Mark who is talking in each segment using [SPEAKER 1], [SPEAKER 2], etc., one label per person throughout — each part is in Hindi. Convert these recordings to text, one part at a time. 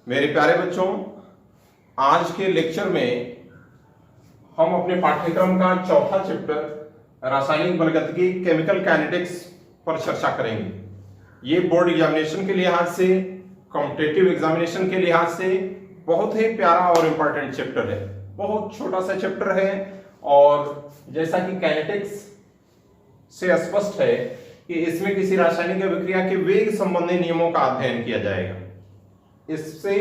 [SPEAKER 1] मेरे प्यारे बच्चों, आज के लेक्चर में हम अपने पाठ्यक्रम का चौथा चैप्टर रासायनिक बलगतिकी केमिकल काइनेटिक्स पर चर्चा करेंगे। ये बोर्ड एग्जामिनेशन के लिहाज से, कॉम्पिटिटिव एग्जामिनेशन के लिहाज से बहुत ही प्यारा और इम्पोर्टेंट चैप्टर है। बहुत छोटा सा चैप्टर है और जैसा कि काइनेटिक्स से स्पष्ट है कि इसमें किसी रासायनिक अभिक्रिया के वेग संबंधी नियमों का अध्ययन किया जाएगा। इससे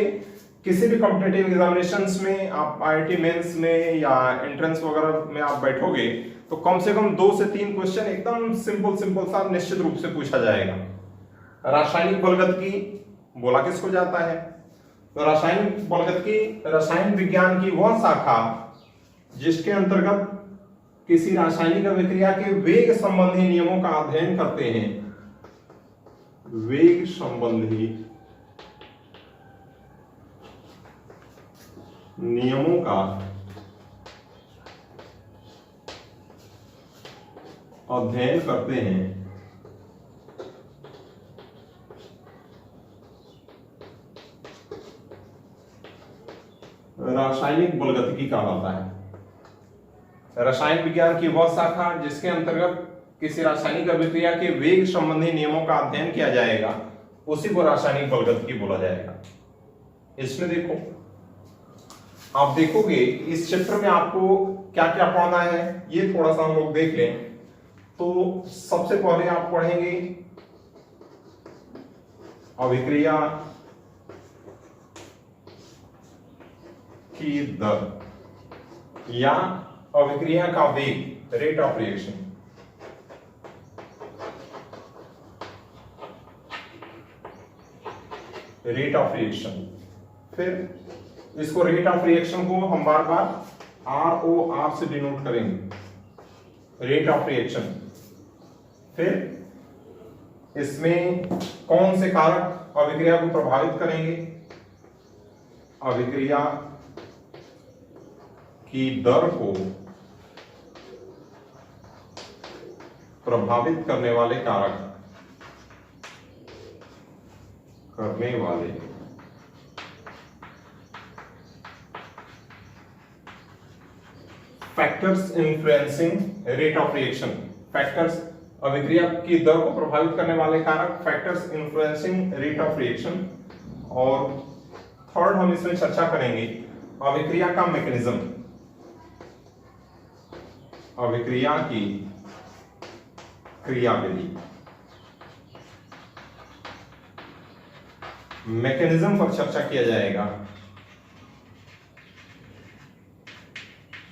[SPEAKER 1] किसी भी कॉम्पिटिटिव एग्जामिनेशंस में, आप आईआईटी मेंस में या एंट्रेंस वगैरह में आप बैठोगे तो कम से कम 2 से 3 क्वेश्चन एकदम सिंपल सा निश्चित रूप से पूछा जाएगा। रासायनिक बलगतिकी बोला किसको जाता है? तो रासायनिक बलगतिकी रसायन विज्ञान की वह शाखा जिसके अंतर्गत किसी रासायनिक अभिक्रिया के वेग संबंधी नियमों का अध्ययन करते हैं। वेग संबंधी नियमों का अध्ययन करते हैं। रासायनिक बलगतिकी कहलाता है। रसायन विज्ञान की वह शाखा जिसके अंतर्गत किसी रासायनिक अभिक्रिया के वेग संबंधी नियमों का अध्ययन किया जाएगा, उसी को रासायनिक बलगतिकी बोला जाएगा। इसमें देखो, आप देखोगे इस चैप्टर में आपको क्या क्या पढ़ना है, ये थोड़ा सा हम लोग देख लें। तो सबसे पहले आप पढ़ेंगे अभिक्रिया की दर या अभिक्रिया का वेग, rate of reaction. Rate of reaction, फिर इसको रेट ऑफ रिएक्शन को हम बार बार ROR से डिनोट करेंगे, रेट ऑफ रिएक्शन। फिर इसमें कौन से कारक अभिक्रिया को प्रभावित करेंगे? अभिक्रिया की दर को प्रभावित करने वाले कारक, factors influencing rate of reaction. Factors, अभिक्रिया की दर को प्रभावित करने वाले कारक, factors influencing rate of reaction. और थर्ड हम इसमें चर्चा करेंगे अभिक्रिया का मैकेनिज्म, अभिक्रिया की क्रियाविधि। मैकेनिज्म पर चर्चा किया जाएगा,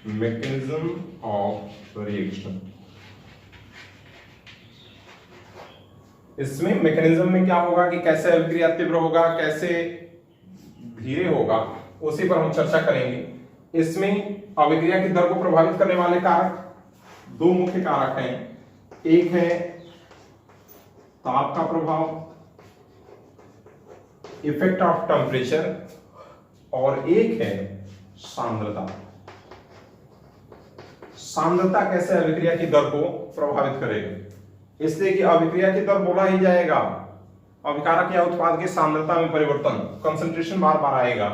[SPEAKER 1] मैकेनिज्म ऑफ रिएक्शन। इसमें मैकेनिज्म में क्या होगा कि कैसे अभिक्रिया तीव्र होगा, कैसे धीरे होगा, उसी पर हम चर्चा करेंगे। इसमें अभिक्रिया की दर को प्रभावित करने वाले कारक 2 मुख्य कारक हैं। एक है ताप का प्रभाव, इफेक्ट ऑफ टेम्परेचर, और एक है सांद्रता। सांद्रता कैसे अभिक्रिया की दर को प्रभावित करेगी? इसलिए कि अभिक्रिया की दर बोला ही जाएगा, अभिकारक या उत्पाद की सांद्रता में परिवर्तन, कंसंट्रेशन बार बार आएगा।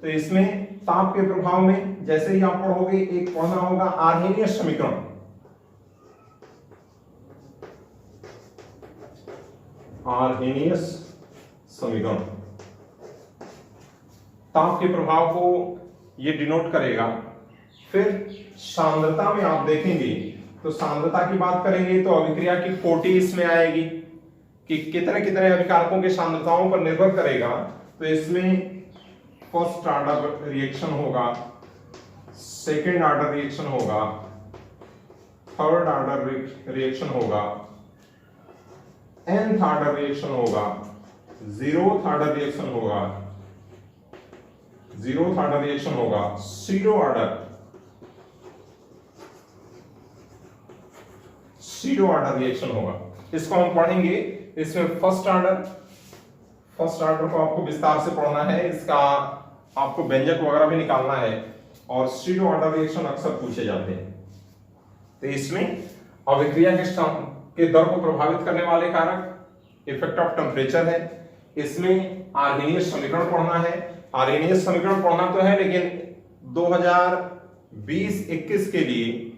[SPEAKER 1] तो इसमें ताप के प्रभाव में जैसे ही आप पढ़ोगे, एक पढ़ना होगा आर्हेनियस समीकरण। आर्हेनियस समीकरण ताप के प्रभाव को ये डिनोट करेगा। फिर सांद्रता में आप देखेंगे तो सांद्रता की बात करेंगे तो अभिक्रिया की कोटि इसमें आएगी कि कितने कितने अभिकारकों की सांद्रताओं पर निर्भर करेगा। तो इसमें फर्स्ट ऑर्डर रिएक्शन होगा, सेकेंड ऑर्डर रिएक्शन होगा, थर्ड ऑर्डर रिएक्शन होगा, nth ऑर्डर रिएक्शन होगा, 0th ऑर्डर रिएक्शन होगा, 0th ऑर्डर रिएक्शन होगा, सीरो ऑर्डर रिएक्शन होगा। इसको हम पढ़ेंगे। इसमें फर्स्ट ऑर्डर को आपको विस्तार से पढ़ना है, इसका आपको व्यंजक वगैरह भी निकालना है, और सीरो ऑर्डर रिएक्शन अक्सर पूछे जाते हैं। तो इसमें अभिक्रिया के दर को प्रभावित करने वाले कारक इफेक्ट ऑफ टेम्परेचर है, इसमें आर्हेनियस समीकरण पढ़ना है। आर्हेनियस समीकरण पढ़ना तो है, लेकिन 2020-21 के लिए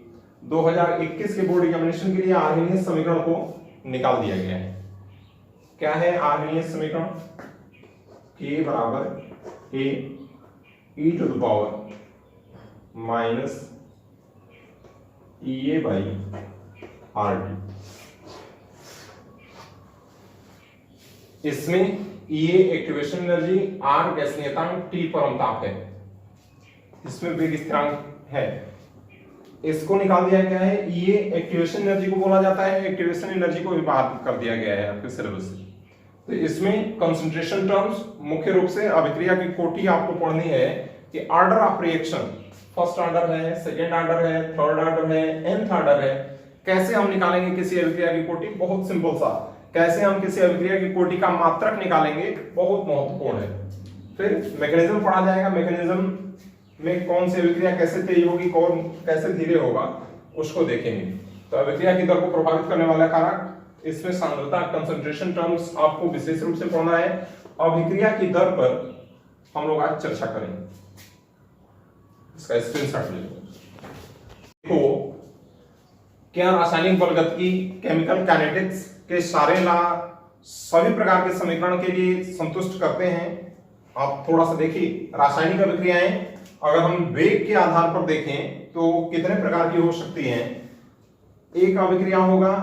[SPEAKER 1] 2021 के बोर्ड एग्जामिनेशन के लिए आर्हेनियस समीकरण को निकाल दिया गया है। क्या है आर्हेनियस समीकरण? k बराबर a e to the power minus EA by RT। इसमें EA एक्टिवेशन एनर्जी, R गैसीयतांक, T परमताप है, इसमें वेग स्थिरांक है। इसको निकाल दिया गया है। EA एक्टिवेशन एनर्जी को बोला जाता है, एक्टिवेशन एनर्जी को भी बाहर कर दिया गया है आपके सिलेबस से। तो इसमें कंसंट्रेशन टर्म्स, मुख्य रूप से अभिक्रिया की कोटि आपको पढ़नी है कि order of reaction, first order है, सेकेंड ऑर्डर है, थर्ड ऑर्डर है, nth ऑर्डर है। कैसे हम निकालेंगे किसी अभिक्रिया की कोटि? बहुत सिंपल सा। कैसे हम किसी अभिक्रिया की कोटि का मात्रक निकालेंगे, बहुत महत्वपूर्ण है। फिर मैकेनिज्म पढ़ा जाएगा, मैकेनिज्म में कौन सी अभिक्रिया कैसे तेज होगी, कौन कैसे धीरे होगा, उसको देखेंगे। तो अभिक्रिया की दर को प्रभावित करने वाला कारक, इसमें सांद्रता, कंसंट्रेशन टर्म्स आपको विशेष रूप से पढ़ना है। अभिक्रिया की दर पर हम लोग आज चर्चा करेंगे। इसका स्क्रीनशॉट ले लो। देखो, क्या रासायनिक बलगतिकी, केमिकल काइनेटिक्स के सारे ला सभी प्रकार के समीकरण के लिए संतुष्ट करते हैं? आप थोड़ा सा देखिए, रासायनिक अभिक्रियाएं अगर हम वेग के आधार पर देखें तो कितने प्रकार की हो सकती हैं। एक अभिक्रिया होगा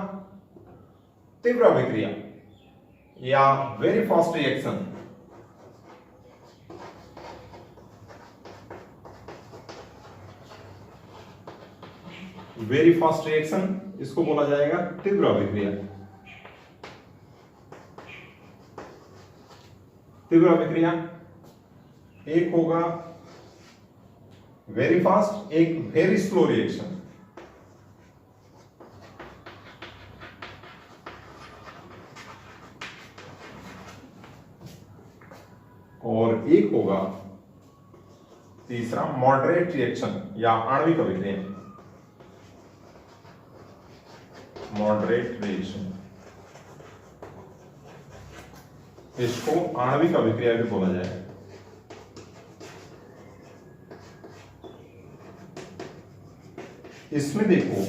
[SPEAKER 1] तीव्र अभिक्रिया या very fast reaction, very fast reaction, इसको बोला जाएगा तीव्र अभिक्रिया। तीव्र अभिक्रिया एक होगा वेरी फास्ट, एक वेरी स्लो रिएक्शन। और एक होगा तीसरा मॉडरेट रिएक्शन या आणविक अभिक्रिया, मॉडरेट रिएक्शन। इसको आणविक अभिक्रिया भी बोला जाएगा। इसमें देखो,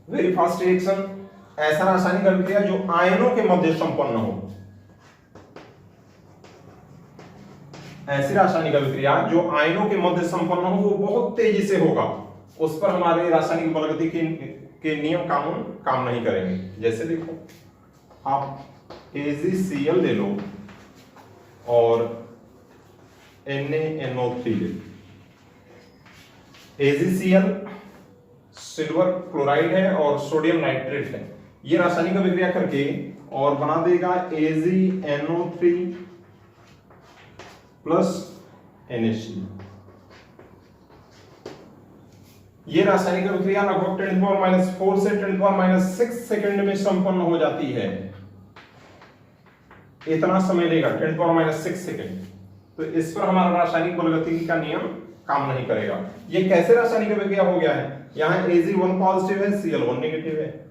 [SPEAKER 1] वेरी फास्ट रिएक्शन ऐसा रासायनिक अभिक्रिया जो आयनों के मध्य संपन्न हो। ऐसी रासायनिक अभिक्रिया जो आयनों के मध्य संपन्न हो, वो बहुत तेजी से होगा, उस पर हमारे रासायनिक बलगतिकी के नियम कानून काम नहीं करेंगे। जैसे देखो, आप AgCl ले लो और NaNO3 ले लो। AgCl सिल्वर क्लोराइड है और सोडियम नाइट्रेट है। ये रासायनिक अभिक्रिया करके और बना देगा AgNO3 प्लस NaCl। ये रासायनिक अभिक्रिया लगभग 10⁻⁴ से 10⁻⁶ सेकंड में संपन्न हो जाती है। इतना समय लेगा 10⁻⁶ सेकंड। तो इस पर हमारा रासायनिक बलगतिकी का नियम काम नहीं करेगा। ये कैसे रासायनिक अभिक्रिया हो गया है? यहाँ Ag1 पॉजिटिव है, Cl1 नेगेटिव है,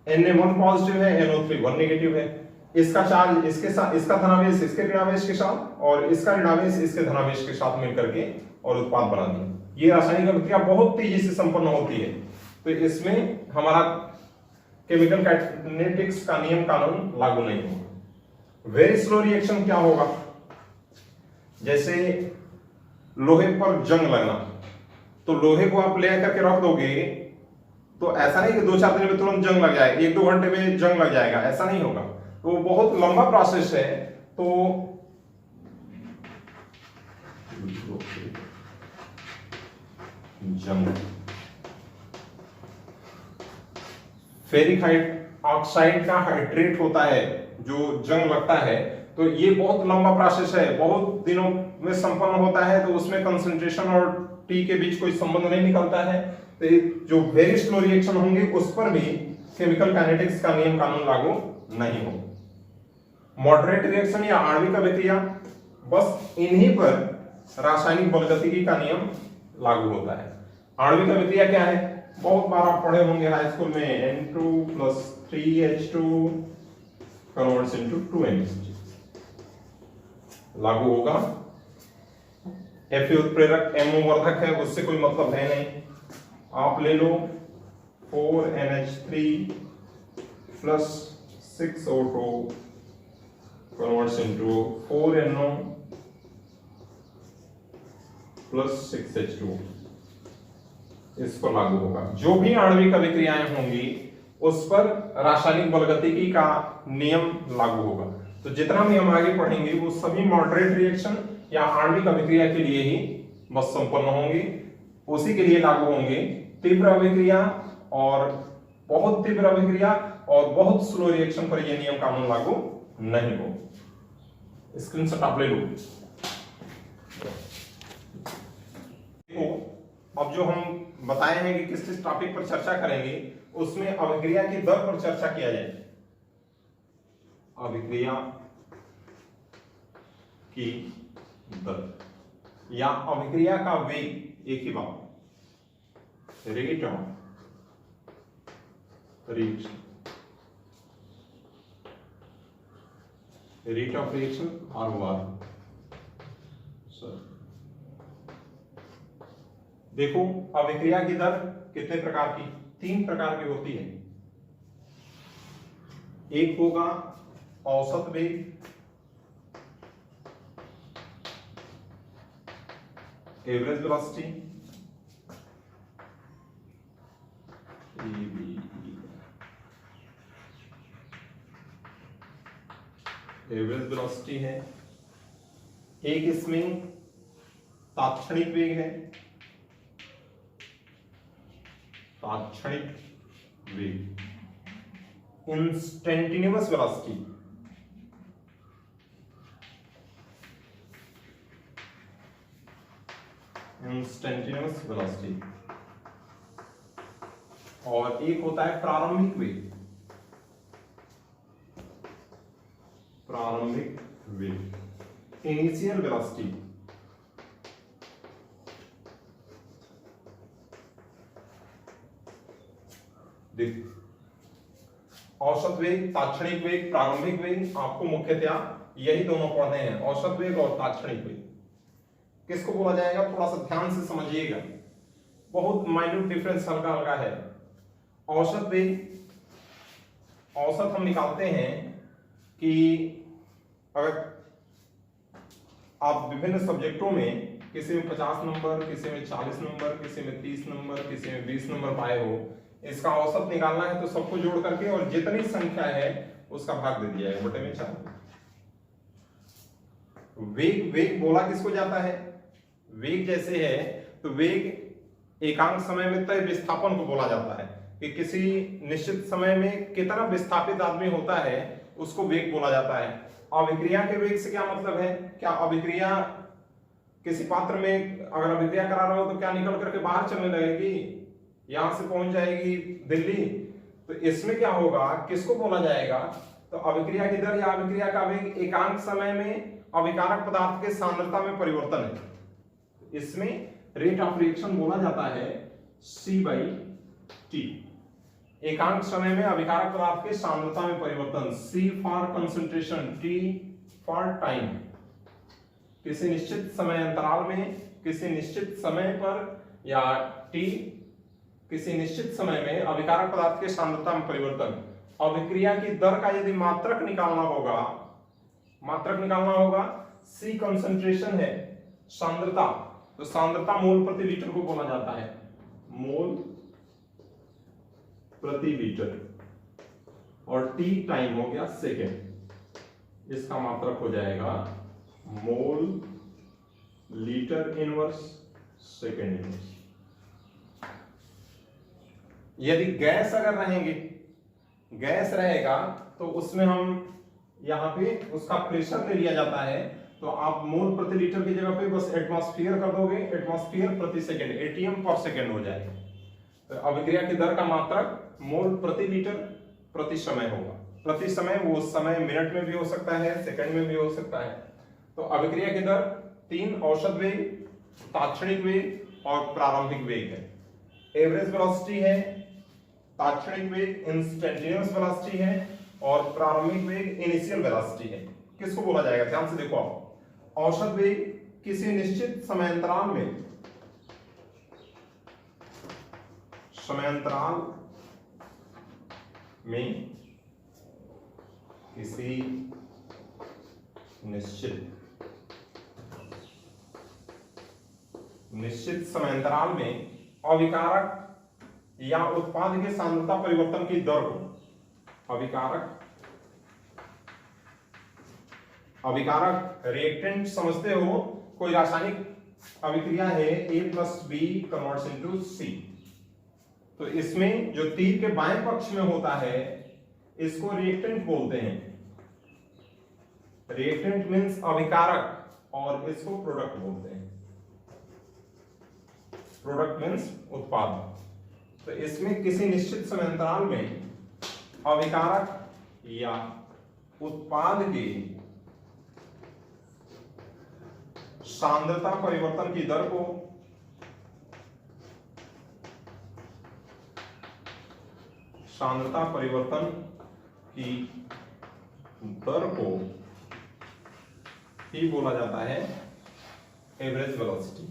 [SPEAKER 1] Na1 पॉजिटिव है, NO3 1 नेगेटिव है। इसका चार्ज इसके साथ, इसका धनावेश इसके ऋणावेश के साथ और इसका ऋणावेश इसके धनावेश के साथ मिलकर के और उत्पाद बना दिया। ये रासायनिक अभिक्रिया बहुत तेजी से संपन्न होती है। तो इसमें हमारा केमिकल काइनेटिक्स का नियम कानून लागू नहीं होगा। वेरी स्लो रिएक्शन क्या होगा? जैसे लोहे पर जंग लगना, तो लोहे को आप ले करके रख दोगे तो ऐसा नहीं कि 2-4 दिन में तुरंत जंग लग जाएगा, 1-2 घंटे में जंग लग जाएगा, ऐसा नहीं होगा। तो बहुत लंबा प्रोसेस है। तो जंग, फेरिक ऑक्साइड का हाइड्रेट होता है जो जंग लगता है, तो ये बहुत लंबा प्रोसेस है, बहुत दिनों में संपन्न होता है। तो उसमें कंसंट्रेशन और टी के बीच कोई संबंध नहीं निकलता है। तो जो वेरी स्लो रिएक्शन होंगे उस पर भी केमिकल काइनेटिक्स का नियम कानून लागू नहीं हो। मॉडरेट रिएक्शन या आणविक अभिक्रिया, बस इन्हीं पर रासायनिक बलगतिकी का नियम लागू होता है। आणविक अभिक्रिया क्या है? बहुत बार आप पढ़े होंगे हाई स्कूल में, N2 + 3H2 converts into 2NH3। लागू होगा। Fe उत्प्रेरक M वर्धक है, उससे कोई मतलब है नहीं। आप ले लो 4NH3 plus 6O2 converts into 4NO plus 6H2, इसको लागू होगा। जो भी आणविक अभिक्रियाएं होंगी उस पर रासायनिक बलगतिकी का नियम लागू होगा। तो जितना भी हम आगे पढ़ेंगे वो सभी मॉडरेट रिएक्शन या आणविक अभिक्रिया के लिए ही बस संपन्न होंगी। उसी के लिए लागू होंगे तीव्र अभिक्रिया और बहुत तीव्र अभिक्रिया और बहुत स्लो रिएक्शन पर यह नियम कानून लागू नहीं हो। स्क्रीनशॉट आप ले लो। अब जो हम बताए हैं कि किस किस टॉपिक पर चर्चा करेंगे उसमें अभिक्रिया की दर पर चर्चा किया जाए। अभिक्रिया की दर या अभिक्रिया का वेग, एक ही बात, रेट ऑफ रिएक्शन ROR। देखो अभिक्रिया की दर कितने प्रकार की, 3 प्रकार की होती है। एक होगा औसत वेग, एवरेज वेलोसिटी, एवरेज वेलोसिटी है। एक इसमें तात्क्षणिक वेग है, तात्क्षणिक वेग, इंस्टेंटेनियस वेलोसिटी, इंस्टेंटेनियस वेलोसिटी, और एक होता है प्रारंभिक वेग, प्रारंभिक वेग, इनिशियल वेलोसिटी। औसत वेग, तात्क्षणिक वेग, प्रारंभिक वेग, आपको मुख्यतया यही दोनों पढ़ने हैं, औसत वेग और तात्क्षणिक वेग। किसको बोला जाएगा थोड़ा सा ध्यान से समझिएगा, बहुत माइन्यूट डिफरेंस हल्का हल्का है। औसत वेग, औसत हम निकालते हैं कि अगर आप विभिन्न सब्जेक्टों में किसी में 50 नंबर, किसी में 40 नंबर, किसी में 30 नंबर, किसी में 20 नंबर पाए हो, इसका औसत निकालना है तो सबको जोड़ करके और जितनी संख्या है उसका भाग दे दिया है बटे में 4। वेग, वेग बोला किसको जाता है, वेग जैसे है तो वेग एकांक समय में तय विस्थापन को बोला जाता है कि किसी निश्चित समय में कितना विस्थापित आदमी होता है उसको वेग बोला जाता है। अभिक्रिया के वेग से क्या मतलब है, क्या अभिक्रिया किसी पात्र में अगर अभिक्रिया करा रहा हो तो क्या निकल करके बाहर चलने लगेगी, यहां से पहुंच जाएगी दिल्ली, तो इसमें क्या होगा, किसको बोला जाएगा, तो अभिक्रिया की दर या अभिक्रिया का वेग एकांक समय में अभिकारक पदार्थ के सांद्रता में परिवर्तन है। इसमें रेट ऑफ रिएक्शन बोला जाता है C/T। एकांक समय में अभिकारक पदार्थ के सांद्रता में परिवर्तन, C for concentration, T for time. किसी निश्चित समय अंतराल में, किसी निश्चित समय पर, या T किसी निश्चित समय में अभिकारक पदार्थ के सांद्रता में परिवर्तन। अभिक्रिया की दर का यदि मात्रक निकालना होगा, मात्रक निकालना होगा, C कंसंट्रेशन है, सांद्रता, तो सांद्रता मोल प्रति लीटर को बोला जाता है, मोल प्रति लीटर, और T टाइम हो गया सेकेंड, इसका मात्रक हो जाएगा mole litre inverse second inverse. यदि गैस अगर रहेंगे, गैस रहेगा तो उसमें हम यहाँ पे उसका प्रेशर ले लिया जाता है, तो आप मोल प्रति लीटर की जगह पे बस एटमॉस्फेयर कर दोगे, एटमॉस्फेयर प्रति सेकंड, एटीएम पर सेकंड हो जाएगा। तो अभिक्रिया की दर का मात्रक मोल प्रति लीटर प्रति समय होगा। प्रति समय वो समय मिनट में भी हो सकता है, सेकंड में भी हो सकता है। तो अभिक्रिया की दर 3 औसत वेग, तात्क्षणिक वेग और प्रारंभिक वेग है। एवरेज वेलोसिटी है, तात्क्षणिक वेग इंस्टेंटेनियस वेलोसिटी है, और प्रारंभिक वेग इनिशियल वेलोसिटी है। किसको बोला जाएगा, ध्यान से देखो आप, औसत वेग किसी निश्चित समयांतराल में किसी निश्चित समयांतराल में अभिकारक या उत्पाद के सांद्रता परिवर्तन की दर को अभिकारक रिएक्टेंट समझते हो, कोई रासायनिक अभिक्रिया है A plus B converts into C, तो इसमें जो तीर के बाएं पक्ष में होता है इसको रिएक्टेंट बोलते हैं। रिएक्टेंट मीन्स अभिकारक और इसको प्रोडक्ट बोलते हैं। प्रोडक्ट मीन्स उत्पाद। तो इसमें किसी निश्चित समयांतराल में अभिकारक या उत्पाद के सांद्रता परिवर्तन की दर को ही बोला जाता है एवरेज वेलोसिटी।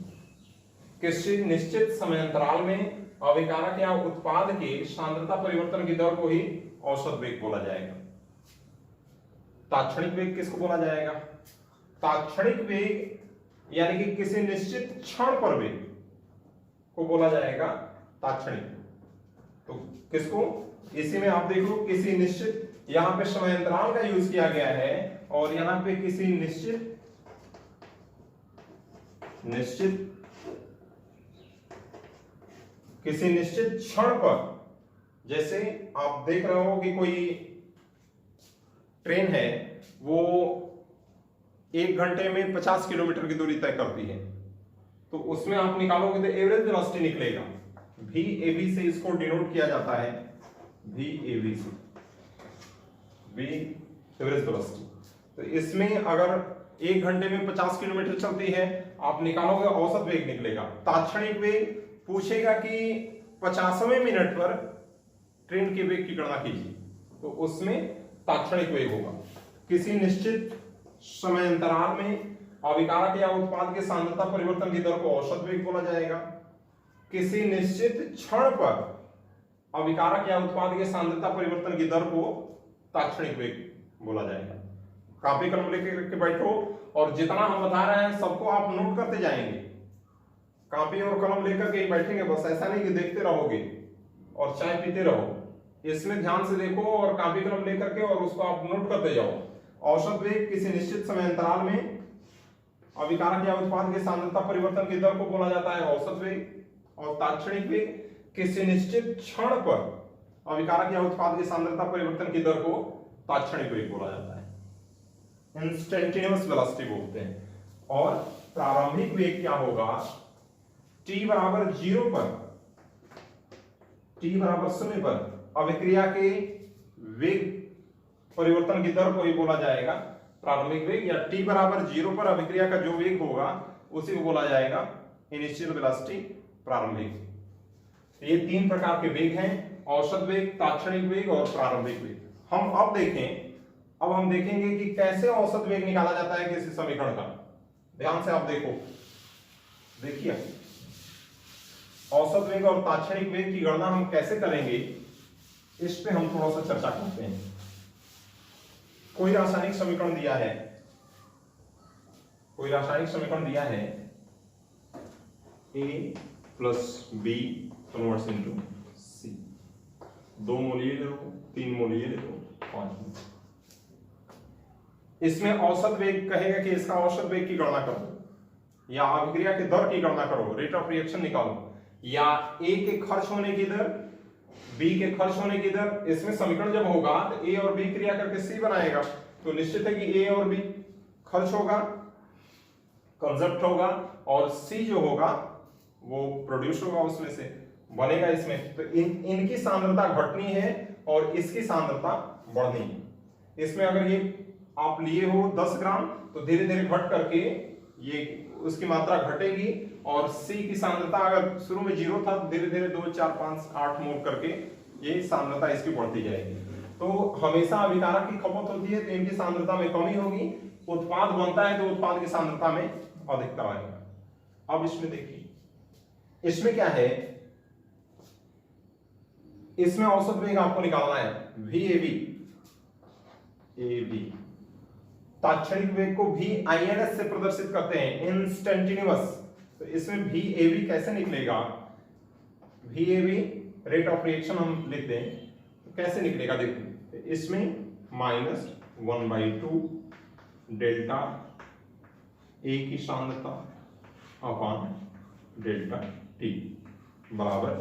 [SPEAKER 1] किसी निश्चित समयांतराल में अभिकारक या उत्पाद के सांद्रता परिवर्तन की दर को ही औसत वेग बोला जाएगा। तात्क्षणिक वेग किसको बोला जाएगा? तात्क्षणिक वेग यानी कि किसी निश्चित क्षण पर वेग को बोला जाएगा तात्क्षणिक। तो किसको? इसी में आप देखो किसी निश्चित, यहां पे समयांतराल का यूज किया गया है और यहां पे किसी निश्चित क्षण पर, जैसे आप देख रहे हो कि कोई ट्रेन है वो 1 घंटे में 50 किलोमीटर की दूरी तय करती है, तो उसमें आप निकालोगे तो एवरेज वेलोसिटी निकलेगा। VAV से इसको डिनोट किया जाता है, VAV से, V एवरेज वेलोसिटी। तो इसमें अगर 1 घंटे में 50 किलोमीटर चलती है, आप निकालोगे औसत वेग निकलेगा। तात्क्षणिक वेग पूछेगा कि 50वें मिनट पर ट्रेन के वेग की गणना कीजिए, तो उसमें तात्क्षणिक वेग होगा। किसी निश्चित समयांतराल में अभिकारक या उत्पाद के सांद्रता परिवर्तन की दर को औसत वेग बोला जाएगा। किसी निश्चित क्षण पर अभिकारक या उत्पाद के सांद्रता परिवर्तन की दर को तात्क्षणिक वेग बोला जाएगा। कॉपी कलम लेकर के बैठो और जितना हम बता रहे हैं सबको आप नोट करते जाएंगे। कॉपी और कलम लेकर के बैठेंगे, बस ऐसा नहीं कि देखते रहोगे और चाय पीते रहो। इसमें ध्यान से देखो और कॉपी कलम लेकर के और उसको आप नोट करते जाओ। औसत वेग किसी निश्चित समयांतराल में अभिकारक या उत्पाद के सांद्रता परिवर्तन की दर को बोला जाता है औसत वेग, और तात्क्षणिक वेग किसी निश्चित क्षण पर अभिकारक या उत्पाद की सांद्रता परिवर्तन की दर को तात्क्षणिक वेग बोला जाता है, इंस्टेंटेनियस वेलोसिटी बोलते हैं। और प्रारंभिक वेग क्या होगा? t बराबर 0 पर, t बराबर 0 पर अभिक्रिया के वेग परिवर्तन की दर को ही बोला जाएगा प्रारंभिक वेग, या t बराबर 0 पर अभिक्रिया का जो वेग होगा उसी को बोला जाएगा इनिशियल वेलोसिटी, प्रारंभिक। ये 3 प्रकार के वेग हैं, औसत वेग, तात्क्षणिक वेग और प्रारंभिक वेग। अब हम देखेंगे कि कैसे औसत वेग निकाला जाता है किसी समीकरण का। ध्यान से आप देखिए औसत वेग और तात्क्षणिक वेग की गणना हम कैसे करेंगे, इस पे हम थोड़ा सा चर्चा करते हैं। कोई रासायनिक समीकरण दिया है A plus B converts into C। 2 mole ये ले लो, 3 मोल ये ले लो, 5 मोल। इसमें औसत वेग कहेगा कि इसका औसत वेग की गणना करो या अभिक्रिया की दर की गणना करो, रेट ऑफ रिएक्शन निकालो, या A के खर्च होने की दर, B के खर्च होने की दर। इसमें समीकरण जब होगा तो A और B क्रिया करके C बनाएगा, तो निश्चित है कि A और B खर्च होगा, कंजप्ट होगा, और C जो होगा वो प्रोड्यूस होगा, उसमें से बनेगा इसमें। तो इनकी सांद्रता घटनी है और इसकी सांद्रता बढ़नी है। इसमें अगर ये आप लिए हो 10 ग्राम तो धीरे धीरे घट करके ये उसकी मात्रा घटेगी, और C की सांद्रता अगर शुरू में 0 था तो धीरे धीरे 2, 4, 5, 8 मोल करके ये सांद्रता इसकी बढ़ती जाएगी। तो हमेशा अभिकारक की खपत होती है तो इनकी सांद्रता में कमी होगी, उत्पाद बनता है तो उत्पाद की सांद्रता में अधिकता आएगा। अब इसमें देखिए, इसमें क्या है, इसमें औसत वेग आपको निकालना है VAV, AB तात्क्षणिक वेग को VINS से प्रदर्शित करते हैं, इंस्टेंटेनियस। तो इसमें VAV कैसे निकलेगा, VAV रेट ऑफ रिएक्शन हम लिखते हैं, तो कैसे निकलेगा देखिए, इसमें -1/2 डेल्टा A की सांद्रता अपॉन डेल्टा T बराबर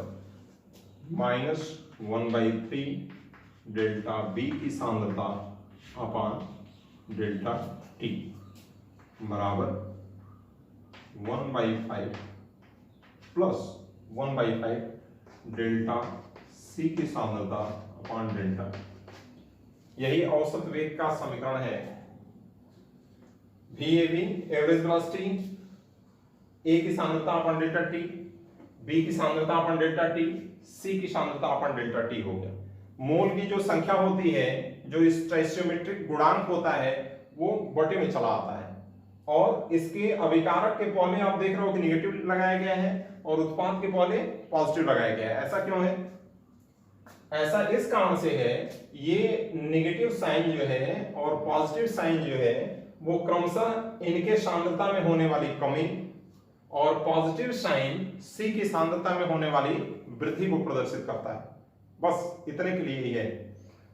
[SPEAKER 1] -1/3 डेल्टा B की सांद्रता अपॉन डेल्टा T बराबर 1/5 प्लस 1/5 डेल्टा C की सांद्रता अपॉन डेल्टा। यही औसत वेग का समीकरण है। VAV एवरेज वेलोसिटी, A की सांद्रता अपॉन डेल्टा T, B की सांद्रता अपॉन डेल्टा T, C की सांद्रता अपॉन डेल्टा T हो गया। मोल की जो संख्या होती है, जो स्टोइचियोमेट्रिक गुणांक होता है, वो बटे में चला आता है, और इसके अभिकारक के पहले आप देख रहे हो कि निगेटिव लगाया गया है और उत्पाद के पहले पॉजिटिव लगाया गया है। ऐसा क्यों है? ऐसा इस कारण से है, ये नेगेटिव साइन जो है और पॉजिटिव साइन जो है वो क्रमशः इनके सांद्रता में होने वाली कमी और पॉजिटिव साइन C की सांद्रता में होने वाली वृद्धि को प्रदर्शित करता है। बस इतने के लिए ही है।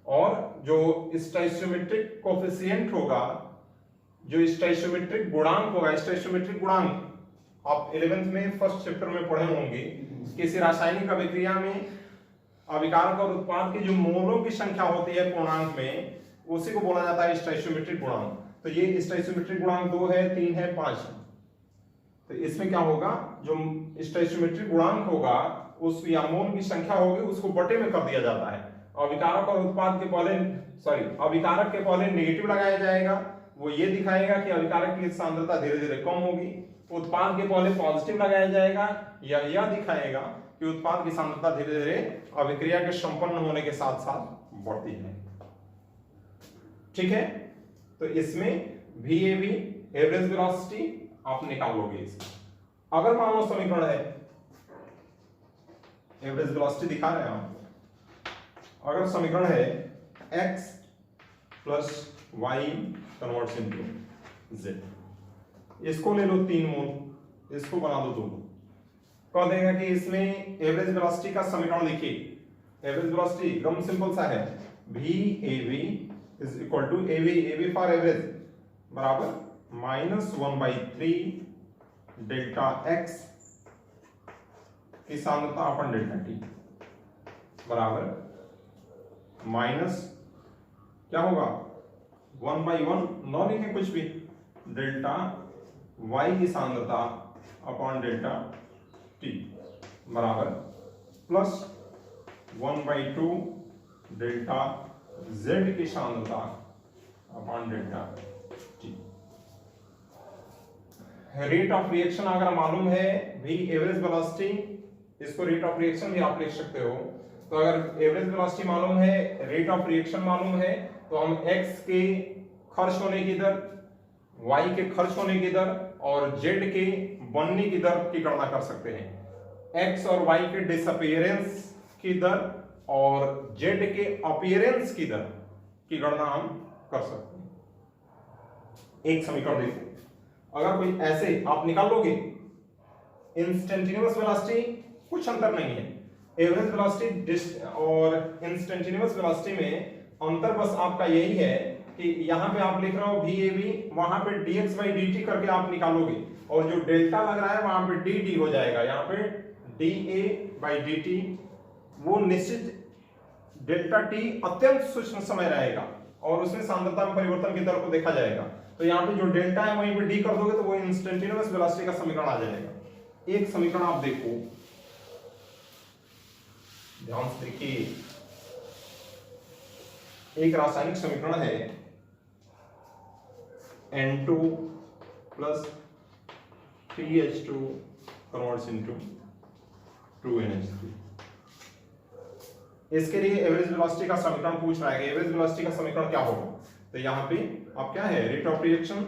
[SPEAKER 1] और जो स्टोइचियोमेट्रिक कोएफिशिएंट होगा, जो स्टोइचियोमेट्रिक गुणांक होगा, स्टोइचियोमेट्रिक गुणांक आप 11th में फर्स्ट चैप्टर में पढ़े होंगे, किसी रासायनिक अभिक्रिया में अभिकारक और उत्पाद की जो मोलों की संख्या होती है पूर्णांक में, उसी को बोला जाता है स्टोइचियोमेट्रिक गुणांक। तो ये स्टोइचियोमेट्रिक गुणांक 2 है, 3 है, 5 है। तो इसमें क्या होगा, जो स्टोइचियोमेट्रिक गुणांक होगा उस या मोल की संख्या होगी, उसको बटे में कर दिया जाता है। अभिकारक और उत्पाद के पहले अभिकारक के पहले नेगेटिव लगाया जाएगा, वो ये दिखाएगा कि अभिकारक की सांद्रता धीरे धीरे कम होगी। उत्पाद के पहले पॉजिटिव लगाया जाएगा, यह दिखाएगा कि उत्पाद की सांद्रता धीरे धीरे अभिक्रिया के संपन्न होने के साथ साथ बढ़ती है। ठीक है, तो इसमें VAV एवरेज वेलोसिटी आप निकाल लोगे इसका। अगर मान लो समीकरण है, एवरेज वेलोसिटी दिखा रहे हैं आप, अगर समीकरण है x plus y converts into z, इसको ले लो 3 मोल, इसको बना दो 2, कह देगा कि इसमें एवरेज वेलोसिटी का समीकरण लिखिए। एवरेज वेलोसिटी एकदम सिंपल सा है, VAV is equal to AV for average बराबर -1/3 डेल्टा x की सांद्रता अपन डेल्टा T बराबर माइनस क्या होगा 1/1, न लिखें कुछ भी, डेल्टा y की सांद्रता अपॉन डेल्टा T बराबर प्लस 1/2 डेल्टा z की सांद्रता upon delta T। Rate of reaction अगर मालूम है भी एवरेज वेलोसिटी, इसको रेट ऑफ रिएक्शन भी आप लिख सकते हो। तो अगर एवरेज वेलोसिटी मालूम है, रेट ऑफ रिएक्शन मालूम है, तो हम x के खर्च होने की दर, y के खर्च होने की दर और z के बनने की दर की गणना कर सकते हैं। x और y के डिसअपीयरेंस की दर और z के अपीयरेंस की दर की गणना हम कर सकते हैं। एक समीकरण देखो, अगर कोई ऐसे आप निकाल लोगे, इंस्टेंटेनियस वेलोसिटी कुछ अंतर नहीं है, एवरेज वेलोसिटी और इंस्टेंटेनियस वेलोसिटी में अंतर बस आपका यही है कि यहां पे आप लिख रहे हो VAV, वहां पे dx/dt करके आप निकालोगे, और जो डेल्टा लग रहा है वहां पे dd हो जाएगा, यहां पे dA/dt, वो निश्चित डेल्टा t अत्यंत सूक्ष्म समय रहेगा और उसमें सांद्रता में परिवर्तन की दर को देखा जाएगा। तो यहाँ पे जो डेल्टा है वहीं पे d कर दोगे तो वो इंस्टेंटेनियस वेलोसिटी का समीकरण आ जाएगा। एक समीकरण आप देखो, ध्यान से देखिए, एक रासायनिक समीकरण है N2 plus 3H2 converts into 2NH3। इसके लिए एवरेज वेलोसिटी का समीकरण पूछ रहा है कि एवरेज वेलोसिटी का समीकरण क्या होगा। तो यहाँ पे आप क्या है, रेट ऑफ रिएक्शन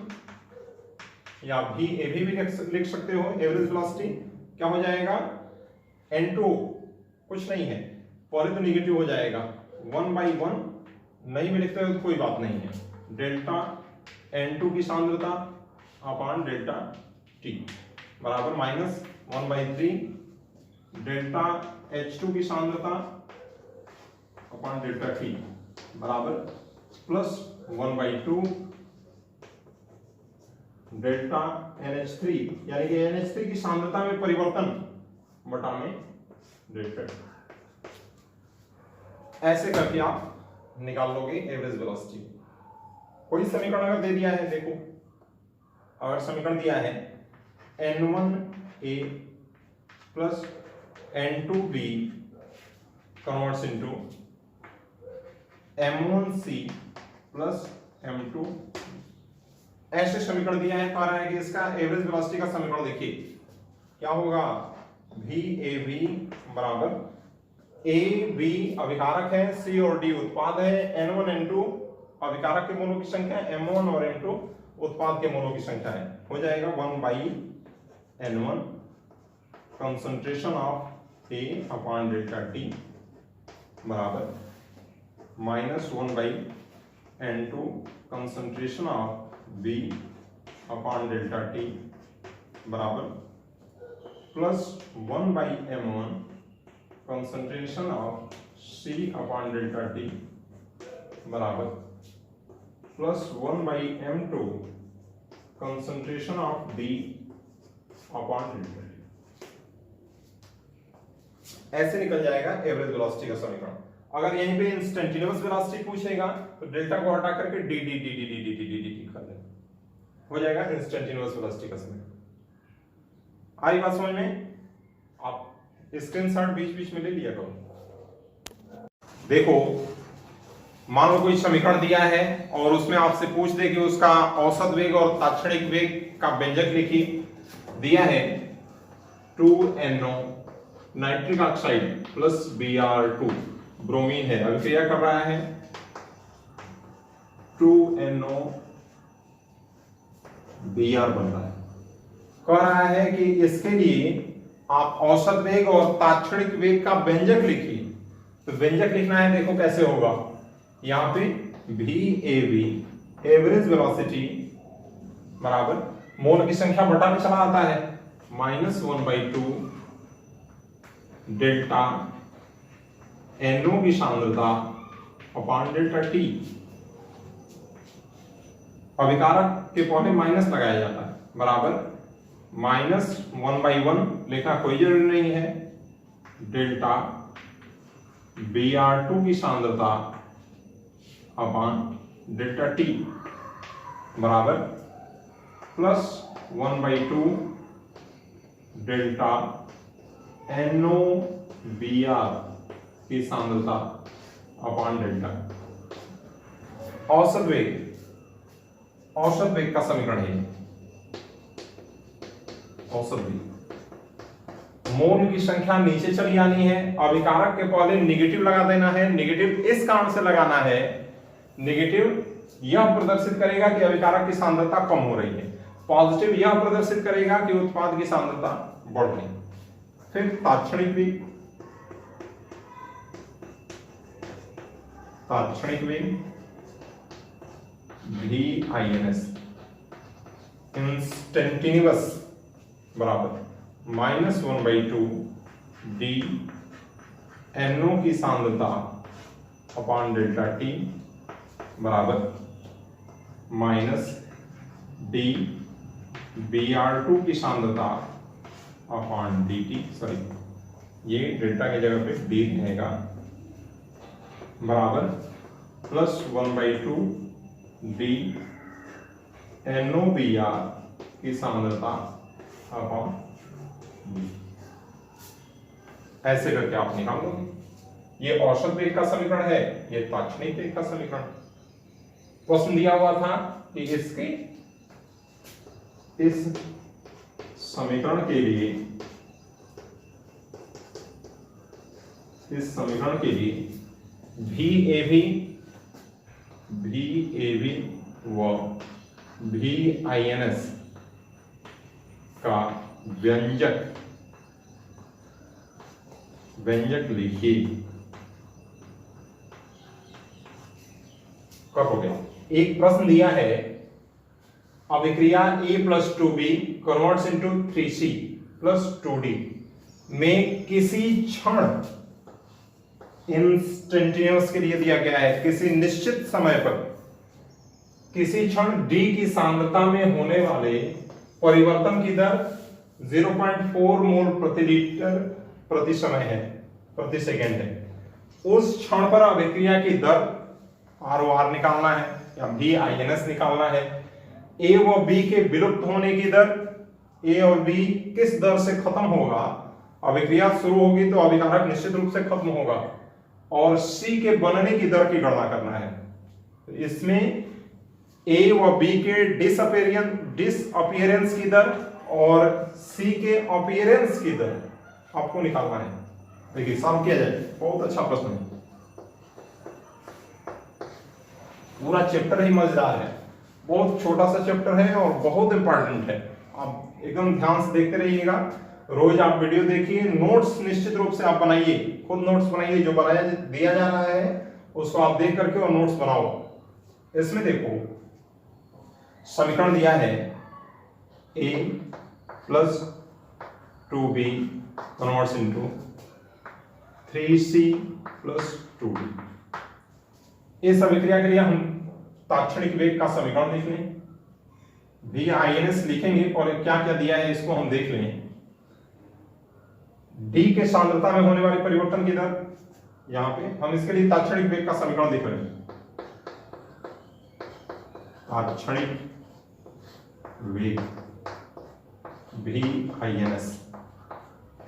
[SPEAKER 1] या VAV भी लिख सकते हो, एवरेज वेलोसिटी क्या हो जाएगा, N2 कुछ नहीं है, पहले तो निगेटिव हो जाएगा, 1/1 नहीं भी लिखते हो तो कोई बात नहीं है, डेल्टा N2 की सांद्रता अपॉन डेल्टा T बराबर -1/3 डेल्टा H2 की सांद्रता अपॉन डेल्टा T बराबर +1/2 डेल्टा NH3 यानी कि NH3 की सांद्रता में परिवर्तन बटा में डेल्टा T। ऐसे करके आप निकाल लोगे एवरेज वेलोसिटी। कोई समीकरण अगर दे दिया है, देखो अगर समीकरण दिया है N1A plus N2B converts into M1C plus M2, ऐसे समीकरण दिया है, कह रहा है कि इसका एवरेज वेलोसिटी का समीकरण देखिए क्या होगा, VAV बराबर AB अभिकारक है, C और D उत्पाद है, N1 N2 अभिकारक के मोलों की संख्या, M1 और M2 उत्पाद के मोलों की संख्या है, हो जाएगा 1/N1 concentration of A upon delta T बराबर -1/N2 concentration of B upon delta T बराबर +1/M1 concentration of C upon delta T बराबर +1/M2 concentration of D upon delta T। ऐसे निकल जाएगा एवरेज वेलोसिटी का समीकरण। अगर यहीं पे इंस्टेंटेनियस वेलोसिटी पूछेगा तो डेल्टा को हटा करके D D D D D D D D D कर देना, हो जाएगा इंस्टेंटेनियस वेलोसिटी का समीकरण। आई बात समझ में? आप स्क्रीनशॉट बीच बीच में ले लिया करो। देखो मान लो कोई समीकरण दिया है और उसमें आपसे पूछ दे कि उसका औसत वेग और तात्क्षणिक वेग का व्यंजक लिखिए। दिया है 2NO nitric oxide plus Br2 bromine है, अभिक्रिया कर रहा है 2NO Br बन रहा है। कह रहा है कि इसके लिए आप औसत वेग और तात्क्षणिक वेग का व्यंजक लिखिए। तो व्यंजक लिखना है, देखो कैसे होगा, यहां पे VAV एवरेज वेलोसिटी बराबर मोल की संख्या बटा में चला आता है -1/2 डेल्टा NO की सांद्रता अपॉन डेल्टा T। अभिकारक के पहले माइनस लगाया जाता है बराबर -1/1 लिखना कोई जरूरी नहीं है, डेल्टा Br2 की सांद्रता अपॉन डेल्टा T बराबर +1/2 डेल्टा NOBr की सांद्रता अपॉन डेल्टा। औसत वेग का समीकरण है, औसत वेग मोल की संख्या नीचे चली आनी है, अभिकारक के पहले निगेटिव लगा देना है। निगेटिव इस कारण से लगाना है, निगेटिव यह प्रदर्शित करेगा कि अभिकारक की सांद्रता कम हो रही है, पॉजिटिव यह प्रदर्शित करेगा कि उत्पाद की सांद्रता बढ़ रही है। फिर तात्क्षणिक वेग VINS इंस्टेंटेनियस बराबर -1/2 D NO की सांद्रता अपॉन डेल्टा T बराबर -D Br2 की सांद्रता अपॉन dt, सॉरी ये डेल्टा की जगह पे D रहेगा, बराबर +1/2 D NOBr की सांद्रता अपॉन D। ऐसे करके आप निकाल लोगे। ये औसत वेग का समीकरण है, ये तात्क्षणिक वेग का समीकरण। प्रश्न दिया हुआ था कि इसके इस समीकरण के लिए VAB व VINS का व्यंजक लिखिए। कब हो गया? एक प्रश्न दिया है, अभिक्रिया A+2B कन्वर्ट्स इनटू 3C+2D में किसी क्षण इंस्टेंटेनियस के लिए दिया गया है, किसी निश्चित समय पर किसी क्षण D की सांद्रता में होने वाले परिवर्तन की दर 0.4 मोल प्रति लीटर प्रति समय है, प्रति सेकेंड है। उस क्षण पर अभिक्रिया की दर ROR निकालना है या VINS निकालना है। A व B के विलुप्त होने की दर, A और B किस दर से खत्म होगा, अभिक्रिया शुरू होगी तो अभिकारक निश्चित रूप से खत्म होगा, और C के बनने की दर की गणना करना है। तो इसमें A व B के डिसअपीयरेंस की दर और C के अपीयरेंस की दर आपको निकालना है। देखिए सॉल्व किया जाए, बहुत अच्छा प्रश्न है, पूरा चैप्टर ही मजेदार है, बहुत छोटा सा चैप्टर है और बहुत इंपॉर्टेंट है। आप एकदम ध्यान से देखते रहिएगा, रोज आप वीडियो देखिए, नोट्स निश्चित रूप से आप बनाइए, खुद नोट्स बनाइए, जो बनाया दिया जा रहा है उसको आप देख करके और नोट्स बनाओ। इसमें देखो समीकरण दिया है A+2B कन्वर्ट्स इनटू 3C+2D। इस अभिक्रिया के लिए हम तात्क्षणिक वेग का समीकरण लिख लें, VINS लिखेंगे और क्या क्या दिया है इसको हम देख लें। D के सांद्रता में होने वाले परिवर्तन की दर, यहां पे हम इसके लिए तात्क्षणिक वेग का समीकरण लिख रहे हैं। तात्क्षणिक वेग VINS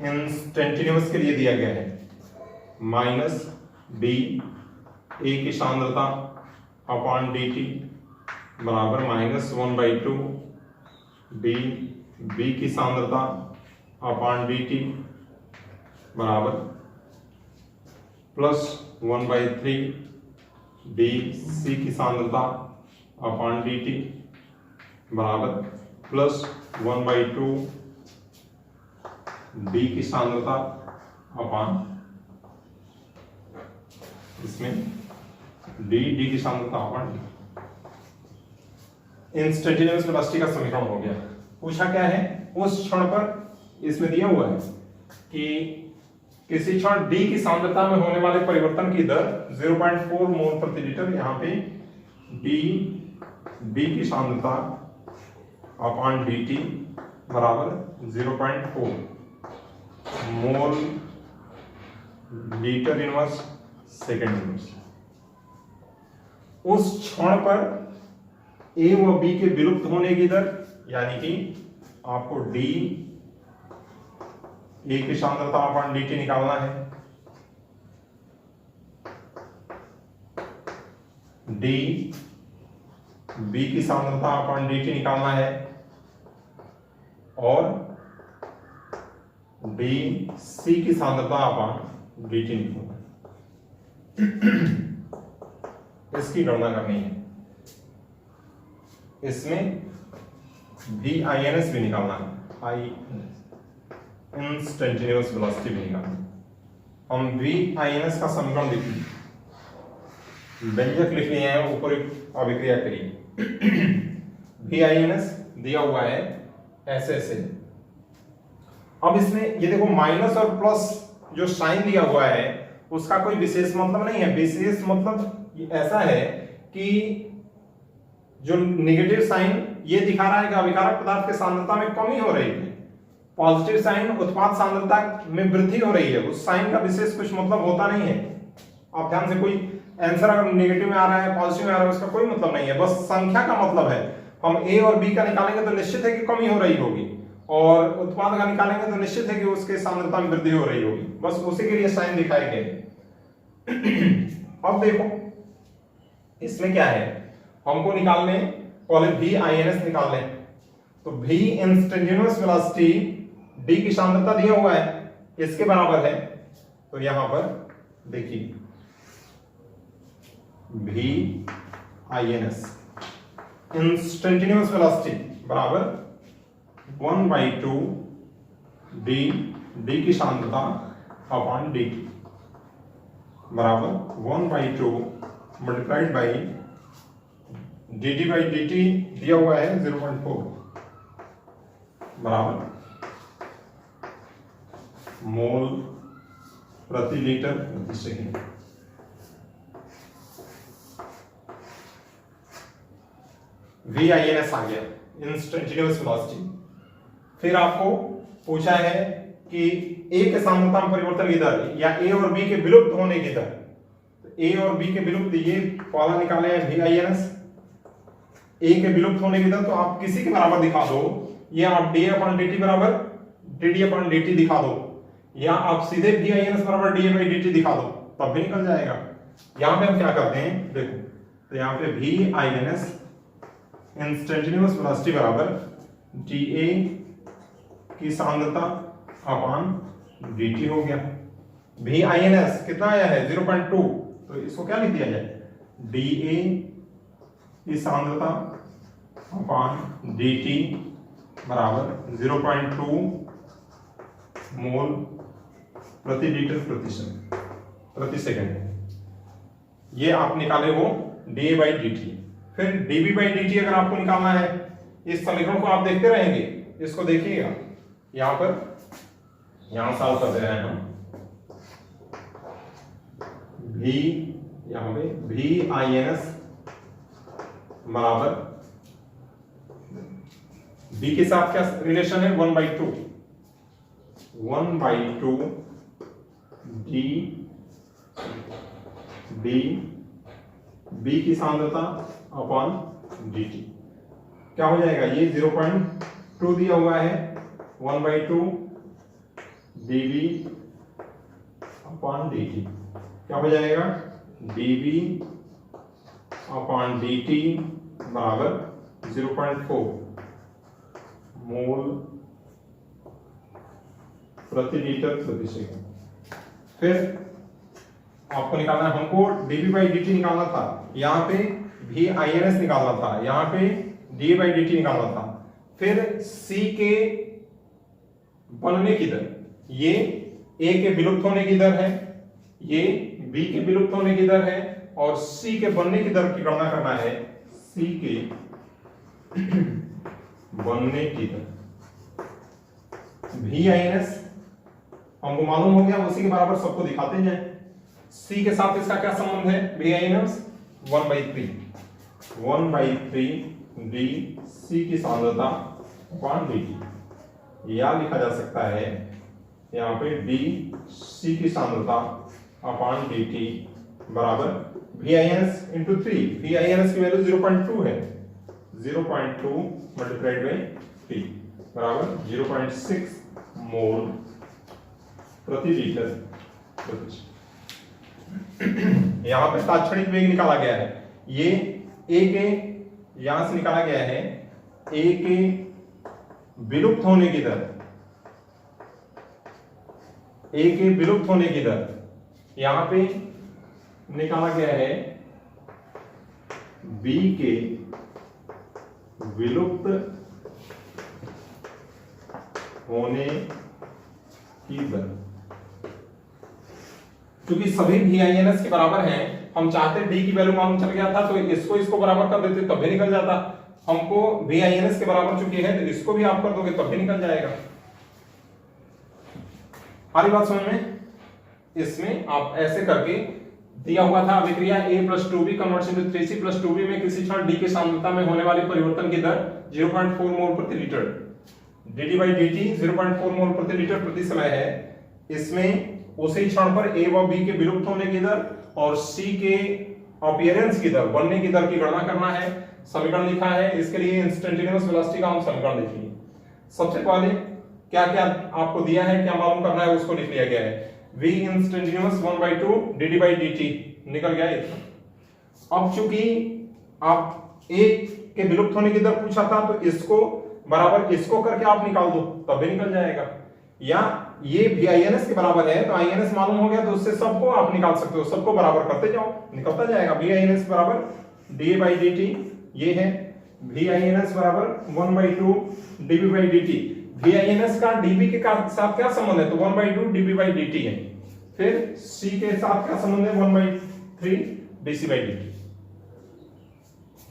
[SPEAKER 1] इंस्टेंटेनियस के लिए दिया गया है माइनस B A की सांद्रता अपॉन dt बराबर -1/2 D B की सांद्रता अपॉन dt बराबर +1/3 D C की सांद्रता अपॉन dt बराबर +1/2 D की सांद्रता अपॉन इसमें D की सांद्रता अपॉन D। इंस्टेंटेनियस वेलोसिटी का समीकरण हो गया। पूछा क्या है, उस क्षण पर इसमें दिया हुआ है कि किसी क्षण D की सांद्रता में होने वाले परिवर्तन की दर 0.4 मोल प्रति लीटर, यहाँ पे B की सांद्रता अपॉन dt बराबर 0.4 mole litre inverse second inverse. उस क्षण पर A व B के विलुप्त होने की दर, यानी कि आपको D A की सांद्रता अपॉन dt निकालना है, D B की सांद्रता अपॉन dt निकालना है, और D C की सांद्रता अपॉन dt निकालना है। इसकी गणना करनी है। इसमें VINS भी निकालना है, इंस्टेंटेनियस वेलोसिटी भी निकालना है। हम VINS का समीकरण लिख लें, व्यंजक लिख लिए हैं ऊपर अभिक्रिया के लिए। VINS दिया हुआ है ऐसे से। अब इसमें ये देखो माइनस और प्लस जो साइन दिया हुआ है उसका कोई विशेष मतलब नहीं है। विशेष मतलब ऐसा है कि जो नेगेटिव साइन ये दिखा रहा है कि अभिकारक पदार्थ के सांद्रता में कमी हो रही है, पॉजिटिव साइन उत्पाद सांद्रता में वृद्धि हो रही है। उस साइन का विशेष कुछ मतलब होता नहीं है। आप ध्यान से, कोई आंसर अगर नेगेटिव में आ रहा है पॉजिटिव में आ रहा है उसका कोई मतलब नहीं है, बस संख्या का मतलब है। हम A और B का निकालेंगे तो निश्चित है कि कमी हो रही होगी, और उत्पाद का निकालेंगे तो निश्चित है कि उसके सांद्रता में वृद्धि हो रही होगी। बस उसी के लिए साइन दिखाए गए। अब देखो इसमें क्या है, हमको निकालने पहले VINS निकाल लें। तो V इंस्टेंटेनियस वेलोसिटी D की सांद्रता दिया हुआ है, इसके बराबर है। तो यहां पर देखिए INS इंस्टेंटेनियस वेलोसिटी बराबर 1/2 d की सांद्रता अपॉन dt बराबर 1/2 मल्टीप्लाइड बाई dt दिया हुआ है 0.4 बराबर मोल प्रति लीटर प्रति सेकेंड। VINS आ गया इंस्टेंटेनियस वेलोसिटी। फिर आपको पूछा है कि A के सांद्रता में परिवर्तन की दर या A और B के विलुप्त होने की दर। A और B के विलुप्त ये पहला निकाले हैं VINS। A के विलुप्त होने की दर तो आप किसी के बराबर दिखा दो, ये आप dA/dt बराबर dd/dt दिखा दो, या आप सीधे VINS बराबर dA/dt दिखा दो, तब भी निकल जाएगा। यहां पे हम क्या करते हैं देखो, तो यहां पे VINS इंस्टेंटेनियस वेलोसिटी बराबर dA की सांद्रता अपॉन dt हो गया। VINS कितना आया है 0.2, तो इसको क्या लिख दिया जाए dA की सांद्रता अपॉन dt बराबर 0.2 मोल प्रति लीटर प्रति सेकंड। ये आप निकाले हो dA/dt। फिर dB/dt अगर आपको निकालना है, इस समीकरण को आप देखते रहेंगे, इसको देखिएगा यहां पर, यहां सॉल्व कर दे रहे हैं हम। यहां पे VINS बराबर B के साथ क्या रिलेशन है 1/2 B की सांद्रता अपॉन dt क्या हो जाएगा, ये 0.2 दिया हुआ है 1/2 dB अपॉन dt क्या हो जाएगा dB अपॉन dt बराबर 0.4 मोल प्रति लीटर प्रति सेकंड। फिर आपको निकालना है, हमको dB/dt निकालना था, यहां पे VINS निकालना था, यहां पे dA/dt निकालना था। फिर C के बनने की दर, ये A के विलुप्त होने की दर है, ये B के विलुप्त होने की दर है, और C के बनने की दर की गणना करना है, C के बनने की दर। VINS हमको मालूम हो गया, उसी के बराबर सबको दिखाते जाए। C के साथ इसका क्या संबंध है VINS 1/3 d C की सांद्रता अपॉन dt, या लिखा जा सकता है यहाँ पे d C की सांद्रता अपॉन dt बराबर VINS into 3। VINS की वैल्यू 0.2 है, 0.2 मल्टीप्लाइड बाई 3 बराबर 0.6 मोल प्रति लीटर प्रति। यहां पे तात्क्षणिक वेग निकाला गया है, ये A के यहां से निकाला गया है, A के विलुप्त होने की दर, A के विलुप्त होने की दर यहां पे निकाला गया है B के विलुप्त होने की दर। क्योंकि सभी VINS के बराबर हैं, हम चाहते D की वैल्यू मालूम चल गया था तो इसको बराबर कर देते तब भी निकल जाता। हमको VINS के बराबर चुकी है तो इसको भी आप कर दोगे तब भी निकल जाएगा। हमारी बात समझ में? इसमें आप ऐसे करके दिया हुआ था अभिक्रिया A + 2B converts into 3C + 2B में किसी क्षण D की सांद्रता में होने वाली परिवर्तन की दर 0.4 मोल प्रति लीटर, dd/dt 0.4 मोल प्रति लीटर प्रति समय है। इसमें उसी क्षण पर A व B के विलुप्त होने की दर और C के अपीयरेंस की दर, बनने की दर की गणना करना है। समीकरण लिखा है, इसके लिए इंस्टेंटेनियस वेलोसिटी का हम समीकरण लिखेंगे। सबसे पहले क्या क्या आपको दिया है, क्या मालूम करना है उसको लिख लिया गया है। V इंस्टेंटेनियस 1/2 dd/dt निकल गया इतना। अब चूंकि आप A के विलुप्त होने की दर पूछा था तो इसको बराबर इसको करके आप निकाल दो तब भी निकल जाएगा, या ये VINS के बराबर है तो INS मालूम हो गया तो उससे सबको आप निकाल सकते हो, सबको बराबर करते जाओ निकलता जाएगा। VINS बराबर डी बाई डी टी, ये है वी आई एन एस बराबर 1/2 DB by D T. V I N S का डीबी के साथ क्या संबंध है, तो 1/2 डीबी बाई डी टी है। फिर सी के साथ क्या संबंध है, 1/3 डीसी बाई डी टी।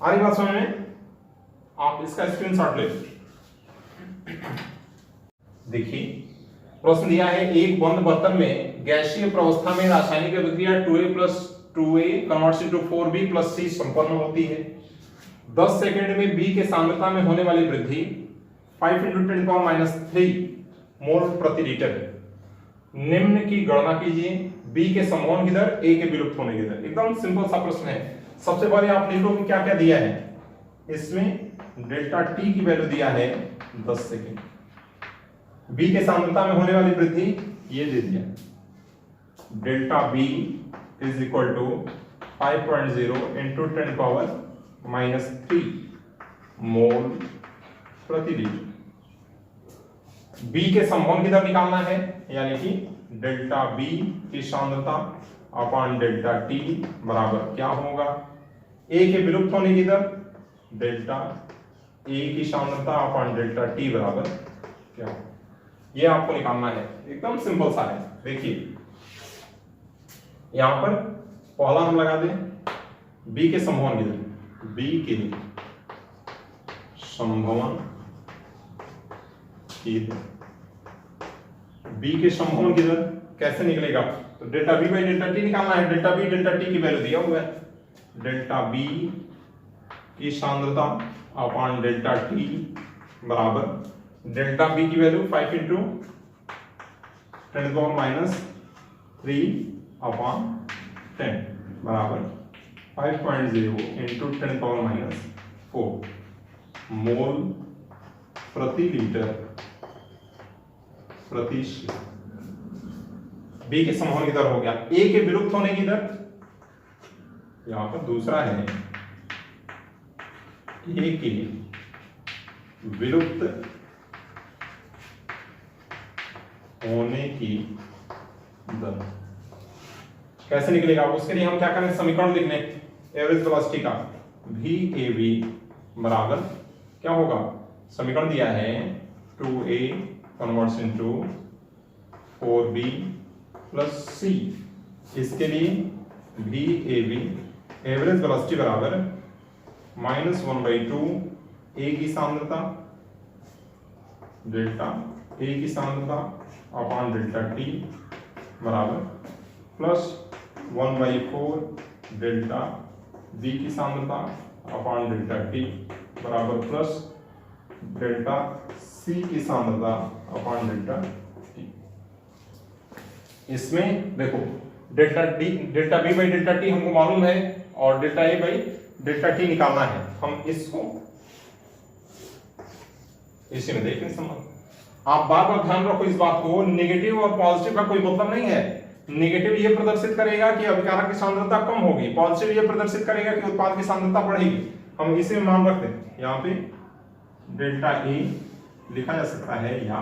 [SPEAKER 1] आ रही बात समझ में, आप इसका स्क्रीनशॉट ले लीजिए। देखिए प्रश्न दिया है, एक बंद बर्तन में गैसीय प्रावस्था में रासायनिक अभिक्रिया 2A + 2A converts into 4B + C संपन्न होती है। 10 सेकंड में B के सांद्रता में होने वाली वृद्धि 5 × 10⁻³ मोल प्रति लीटर है। निम्न की गणना कीजिए, B के समोहन की दर, A के विलुप्त होने की दर। एकदम सिंपल सा प्रश्न है। सबसे पहले आप लिखो कि क्या क्या दिया है, इसमें डेल्टा टी की वैल्यू दिया है 10 सेकंड, बी के सांद्रता में होने वाली वृद्धि ये दे दिया, delta B is equal to 5.0 into 10⁻³ mole प्रति लीटर। बी के समोहन की दर निकालना है, यानी कि डेल्टा बी की सांद्रता अपॉन डेल्टा टी बराबर क्या होगा, ए के विलुप्त होने की दर डेल्टा ए की सांद्रता अपॉन डेल्टा टी बराबर क्या होगा, ये आपको निकालना है। एकदम सिंपल सा है। देखिए यहां पर पहला हम लगा दें बी के समोहन की दर, बी के समोहन की दर, बी के समोहन की दर कैसे निकलेगा, तो delta B by delta T निकालना है। डेल्टा बी डेल्टा टी की वैल्यू दिया हुआ है, डेल्टा बी की सांद्रता अपॉन डेल्टा टी बराबर डेल्टा बी की वैल्यू 5 × 10⁻³ अपॉन 10 बराबर 5.0 इंटू 10⁻⁴ मोल प्रति लीटर प्रति सेकंड। बी के समोहन की दर हो गया। ए के विलुप्त होने की दर यहां पर दूसरा है, ए के विलुप्त होने की दर कैसे निकलेगा, उसके लिए हम क्या करें, समीकरण लिखने एवरेज वेलोसिटी का, वी ए वी बराबर क्या होगा, समीकरण दिया है 2A converts into 4B + C। इसके लिए V A V average velocity बराबर -1/2 ए की सांद्रता डेल्टा ए की सांद्रता अपॉन डेल्टा टी बराबर +1/4 डेल्टा बी की सांद्रता अपॉन डेल्टा टी बराबर प्लस डेल्टा सी की सांद्रता अपॉन डेल्टा टी। इसमें देखो delta B by delta T हमको मालूम है और delta A by delta T निकालना है। हम इसको इसी में देखें संबंध। आप बार बार ध्यान रखो इस बात को, नेगेटिव और पॉजिटिव का कोई मतलब नहीं है। नेगेटिव ये प्रदर्शित करेगा कि अभिकारक की सांद्रता कम होगी, पॉजिटिव ये प्रदर्शित करेगा कि उत्पाद की सांद्रता बढ़ेगी। हम इसी में मान रखते हैं। यहाँ पे डेल्टा ए लिखा जा सकता है या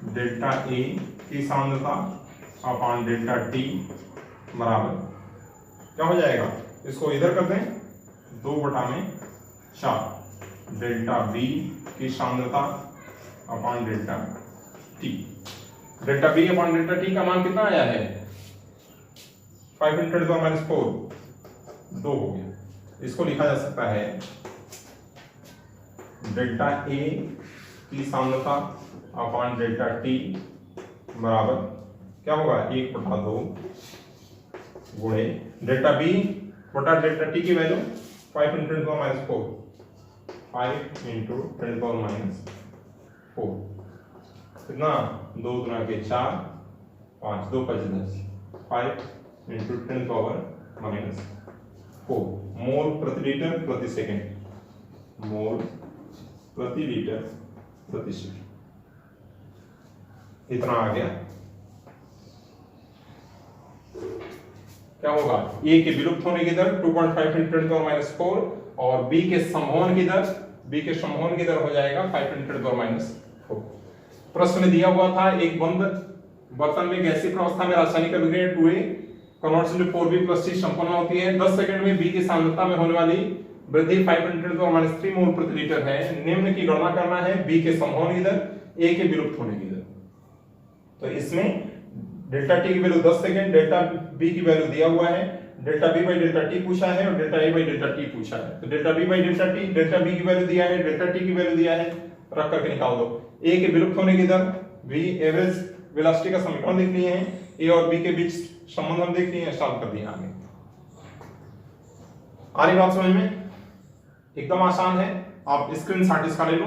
[SPEAKER 1] डेल्टा ए की सांद्रता अपॉन डेल्टा टी बराबर क्या हो जाएगा, इसको इधर कर दें 2/4 डेल्टा बी की सांद्रता upon delta T. Delta B upon delta T का मान कितना आया है, 5 × 10⁻⁴ 2 हो गया। इसको लिखा जा सकता है डेल्टा ए की सांद्रता अपॉन डेल्टा टी बराबर क्या होगा, 1/2 गुणे डेल्टा बी बटा डेल्टा टी की वैल्यू 5 × 10⁻⁴ 5 × 10⁻⁴ कितना, 2 × 4 5 2 × 10 5 × 10⁻⁴ मोल प्रति लीटर प्रति सेकंड, मोल प्रति लीटर प्रति सेकंड। इतना आ गया। क्या होगा, ए के विलुप्त होने की दर 2.5 × 10⁻⁴ और बी के समोहन की दर हो जाएगा 5 × 10⁻⁴। प्रश्न में दिया हुआ था एक बंद बर्तन में गैसीय प्रावस्था में रासायनिक अभिक्रिया 2A converse 4b plus c संपन्न होती है। 10 सेकंड में b की सांद्रता में होने वाली वृद्धि 5×10⁻³ मोल प्रति लीटर है। निम्न की गणना करना है, b के समहोल्य दर, a के विलुप्त होने की दर। तो इसमें डेल्टा t की वैल्यू 10 सेकंड, डेल्टा b की वैल्यू दिया हुआ है, delta b by delta t पूछा है और delta a by delta t पूछा है। तो delta b by delta t, delta b की वैल्यू दिया है, डेल्टा t की वैल्यू दिया है, रख करके निकाल दो। a के विलुप्त होने की दर, v एवरेज वेलोसिटी का समीकरण लिखनी है, a और b के बीच संबंध हम देखनी है, सॉल्व कर दिया आगे। आ रही बात समझ में? एकदम आसान है, आप स्क्रीनशॉट इसका ले लो।